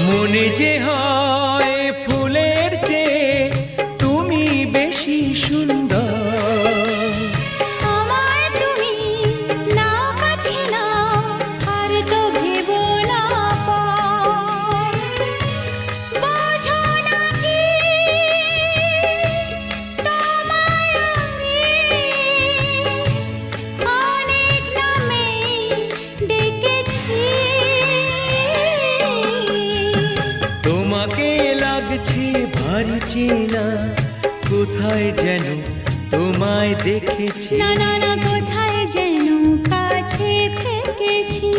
মনে যে হয় ফুলের চেয়ে তুমি বেশি সুন্দর। আমায় তুমি নাও কাছে নাও, আর তো ভেবো না পর। বোঝো না কি তোমায় আমি অনেক নামেই ডেকেছি। তোমাকে লাগছে ভারী চেনা, কোথায় যেন তোমায় দেখেছি। না না না, কোথায় যেন কাছে থেকেছি।